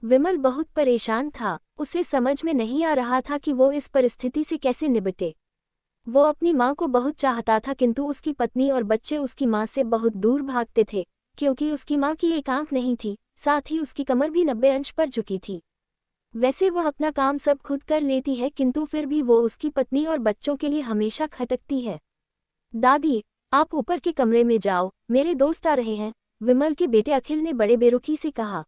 विमल बहुत परेशान था। उसे समझ में नहीं आ रहा था कि वो इस परिस्थिति से कैसे निपटे। वो अपनी माँ को बहुत चाहता था, किंतु उसकी पत्नी और बच्चे उसकी माँ से बहुत दूर भागते थे, क्योंकि उसकी माँ की एक आंख नहीं थी, साथ ही उसकी कमर भी 90 अंश पर झुकी थी। वैसे वह अपना काम सब खुद कर लेती है, किंतु फिर भी वो उसकी पत्नी और बच्चों के लिए हमेशा खटकती है। दादी, आप ऊपर के कमरे में जाओ, मेरे दोस्त आ रहे हैं, विमल के बेटे अखिल ने बड़े बेरुखी से कहा।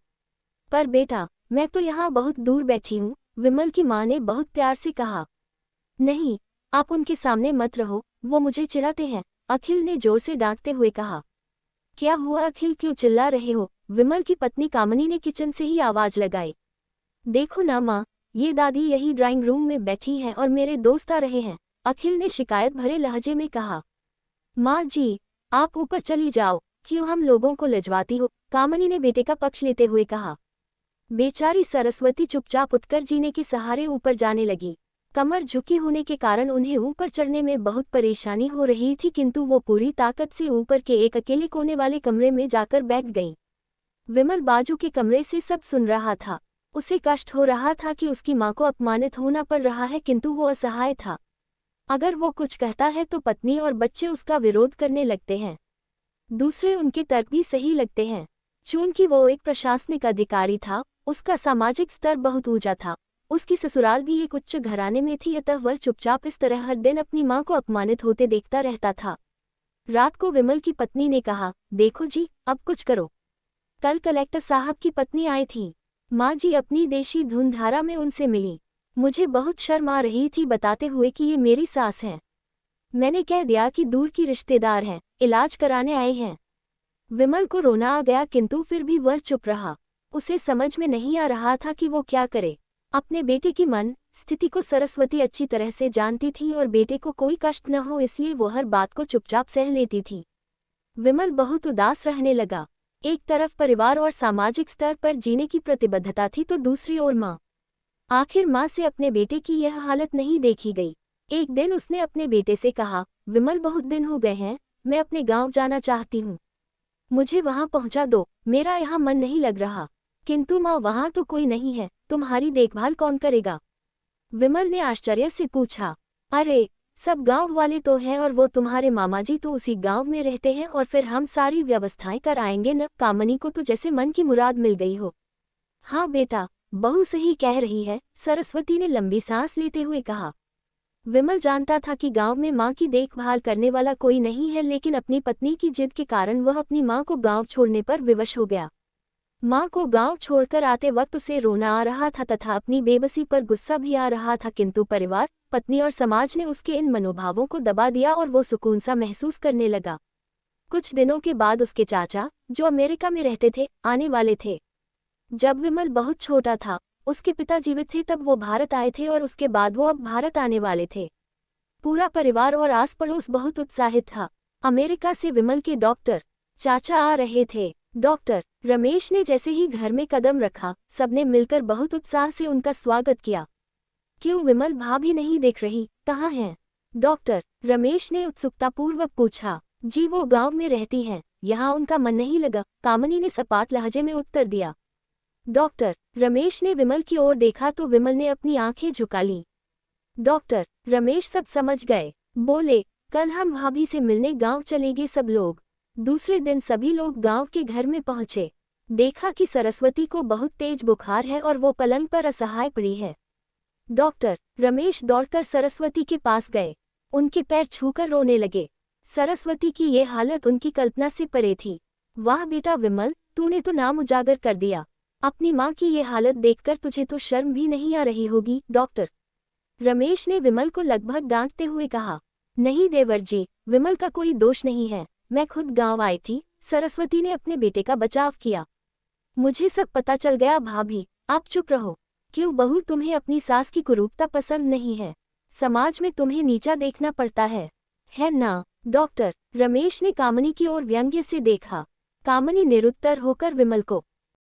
पर बेटा, मैं तो यहाँ बहुत दूर बैठी हूँ, विमल की माँ ने बहुत प्यार से कहा। नहीं, आप उनके सामने मत रहो, वो मुझे चिढ़ाते हैं, अखिल ने जोर से डांटते हुए कहा। क्या हुआ अखिल, क्यों चिल्ला रहे हो? विमल की पत्नी कामनी ने किचन से ही आवाज लगाई। देखो ना माँ, ये दादी यही ड्राइंग रूम में बैठी हैं और मेरे दोस्त आ रहे हैं, अखिल ने शिकायत भरे लहजे में कहा। माँ जी, आप ऊपर चली जाओ, क्यों हम लोगों को लजवाती हो? कामनी ने बेटे का पक्ष लेते हुए कहा। बेचारी सरस्वती चुपचाप उठकर जीने के सहारे ऊपर जाने लगी। कमर झुकी होने के कारण उन्हें ऊपर चढ़ने में बहुत परेशानी हो रही थी, किंतु वो पूरी ताकत से ऊपर के एक अकेले कोने वाले कमरे में जाकर बैठ गई। विमल बाजू के कमरे से सब सुन रहा था। उसे कष्ट हो रहा था कि उसकी माँ को अपमानित होना पड़ रहा है, किंतु वो असहाय था। अगर वो कुछ कहता है तो पत्नी और बच्चे उसका विरोध करने लगते हैं। दूसरे उनके तर्क भी सही लगते हैं। चूंकि वो एक प्रशासनिक अधिकारी था, उसका सामाजिक स्तर बहुत ऊंचा था, उसकी ससुराल भी एक उच्च घराने में थी, अतः वह चुपचाप इस तरह हर दिन अपनी माँ को अपमानित होते देखता रहता था। रात को विमल की पत्नी ने कहा, देखो जी, अब कुछ करो। कल कलेक्टर साहब की पत्नी आई थी। माँ जी अपनी देशी धुनधारा में उनसे मिली। मुझे बहुत शर्म आ रही थी बताते हुए कि ये मेरी सास हैं। मैंने कह दिया कि दूर की रिश्तेदार हैं, इलाज कराने आए हैं। विमल को रोना आ गया, किंतु फिर भी वह चुप रहा। उसे समझ में नहीं आ रहा था कि वो क्या करे। अपने बेटे की मन स्थिति को सरस्वती अच्छी तरह से जानती थी और बेटे को कोई कष्ट न हो इसलिए वो हर बात को चुपचाप सह लेती थी। विमल बहुत उदास रहने लगा। एक तरफ परिवार और सामाजिक स्तर पर जीने की प्रतिबद्धता थी, तो दूसरी ओर माँ। आखिर माँ से अपने बेटे की यह हालत नहीं देखी गई। एक दिन उसने अपने बेटे से कहा, विमल बहुत दिन हो गए हैं, मैं अपने गांव जाना चाहती हूँ, मुझे वहां पहुंचा दो, मेरा यहाँ मन नहीं लग रहा। किंतु माँ, वहां तो कोई नहीं है, तुम्हारी देखभाल कौन करेगा? विमल ने आश्चर्य से पूछा। अरे, सब गांव वाले तो हैं और वो तुम्हारे मामा जी तो उसी गांव में रहते हैं और फिर हम सारी व्यवस्थाएं कर आएंगे न। कामनी को तो जैसे मन की मुराद मिल गई हो। हाँ बेटा, बहू सही कह रही है, सरस्वती ने लंबी सांस लेते हुए कहा। विमल जानता था कि गांव में मां की देखभाल करने वाला कोई नहीं है, लेकिन अपनी पत्नी की जिद के कारण वह अपनी मां को गांव छोड़ने पर विवश हो गया। मां को गांव छोड़कर आते वक्त उसे रोना आ रहा था तथा अपनी बेबसी पर गुस्सा भी आ रहा था, किंतु परिवार, पत्नी और समाज ने उसके इन मनोभावों को दबा दिया और वो सुकून सा महसूस करने लगा। कुछ दिनों के बाद उसके चाचा, जो अमेरिका में रहते थे, आने वाले थे। जब विमल बहुत छोटा था, उसके पिता जीवित थे तब वो भारत आए थे और उसके बाद वो अब भारत आने वाले थे। पूरा परिवार और आस पड़ोस बहुत उत्साहित था। अमेरिका से विमल के डॉक्टर चाचा आ रहे थे। डॉक्टर रमेश ने जैसे ही घर में कदम रखा, सबने मिलकर बहुत उत्साह से उनका स्वागत किया। क्यों विमल भाभी नहीं दिख रही, कहाँ हैं? डॉक्टर रमेश ने उत्सुकतापूर्वक पूछा। जी, वो गांव में रहती हैं, यहाँ उनका मन नहीं लगा, कामनी ने सपाट लहजे में उत्तर दिया। डॉक्टर रमेश ने विमल की ओर देखा तो विमल ने अपनी आंखें झुका लीं। डॉक्टर रमेश सब समझ गए। बोले, कल हम भाभी से मिलने गांव चलेंगे सब लोग। दूसरे दिन सभी लोग गांव के घर में पहुंचे। देखा कि सरस्वती को बहुत तेज बुखार है और वो पलंग पर असहाय पड़ी है। डॉक्टर रमेश दौड़कर सरस्वती के पास गए, उनके पैर छूकर रोने लगे। सरस्वती की ये हालत उनकी कल्पना से परे थी। वाह बेटा विमल, तूने तो नाम उजागर कर दिया। अपनी माँ की ये हालत देखकर तुझे तो शर्म भी नहीं आ रही होगी। डॉक्टर रमेश ने विमल को लगभग डांटते हुए कहा। नहीं देवर जी, विमल का कोई दोष नहीं है, मैं खुद गांव आई थी। सरस्वती ने अपने बेटे का बचाव किया। मुझे सब पता चल गया भाभी, आप चुप रहो। क्यों बहू, तुम्हें अपनी सास की कुरूपता पसंद नहीं है? समाज में तुम्हें नीचा देखना पड़ता है ना? डॉक्टर रमेश ने कामनी की ओर व्यंग्य से देखा। कामनी निरुत्तर होकर विमल को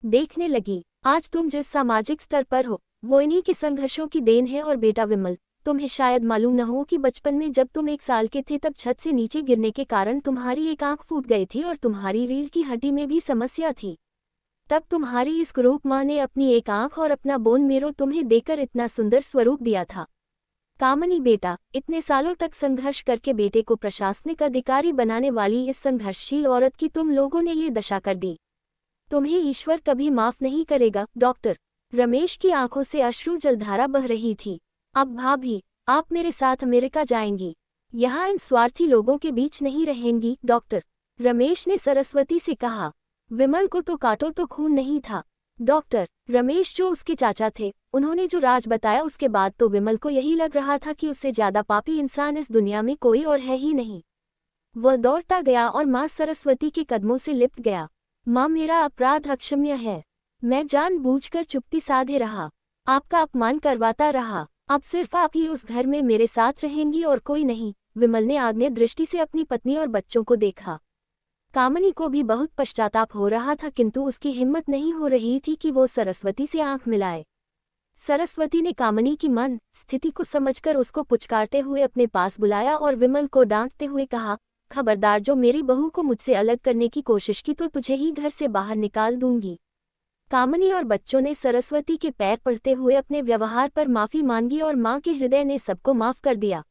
देखने लगी। आज तुम जिस सामाजिक स्तर पर हो, वो इन्हीं के संघर्षों की देन है। और बेटा विमल, तुम्हें शायद मालूम न हो कि बचपन में जब तुम 1 साल के थे तब छत से नीचे गिरने के कारण तुम्हारी एक आंख फूट गई थी और तुम्हारी रीढ़ की हड्डी में भी समस्या थी। तब तुम्हारी इस क्रूप माँ ने अपनी एक आंख और अपना बोन मेरो तुम्हें देकर इतना सुंदर स्वरूप दिया था। कामनी बेटा, इतने सालों तक संघर्ष करके बेटे को प्रशासनिक अधिकारी बनाने वाली इस संघर्षशील औरत की तुम लोगों ने ये दशा कर दी। तुम्हें ईश्वर कभी माफ नहीं करेगा। डॉक्टर रमेश की आंखों से अश्रु जलधारा बह रही थी। अब भाभी, आप मेरे साथ अमेरिका जाएंगी, यहाँ इन स्वार्थी लोगों के बीच नहीं रहेंगी। डॉक्टर रमेश ने सरस्वती से कहा। विमल को तो काटो तो खून नहीं था। डॉक्टर रमेश जो उसके चाचा थे, उन्होंने जो राज बताया उसके बाद तो विमल को यही लग रहा था कि उससे ज्यादा पापी इंसान इस दुनिया में कोई और है ही नहीं। वह दौड़ता गया और माँ सरस्वती के कदमों से लिपट गया। माँ, मेरा अपराध अक्षम्य है। मैं जानबूझकर चुप्पी साधे रहा, आपका अपमान करवाता रहा। अब सिर्फ आप ही उस घर में मेरे साथ रहेंगी और कोई नहीं। विमल ने आग्नेय दृष्टि से अपनी पत्नी और बच्चों को देखा। कामनी को भी बहुत पश्चाताप हो रहा था, किंतु उसकी हिम्मत नहीं हो रही थी कि वो सरस्वती से आंख मिलाए। सरस्वती ने कामनी की मन स्थिति को समझकर उसको पुचकारते हुए अपने पास बुलाया और विमल को डांटते हुए कहा, खबरदार, जो मेरी बहू को मुझसे अलग करने की कोशिश की तो तुझे ही घर से बाहर निकाल दूंगी। कामनी और बच्चों ने सरस्वती के पैर पड़ते हुए अपने व्यवहार पर माफी मांगी और मां के हृदय ने सबको माफ कर दिया।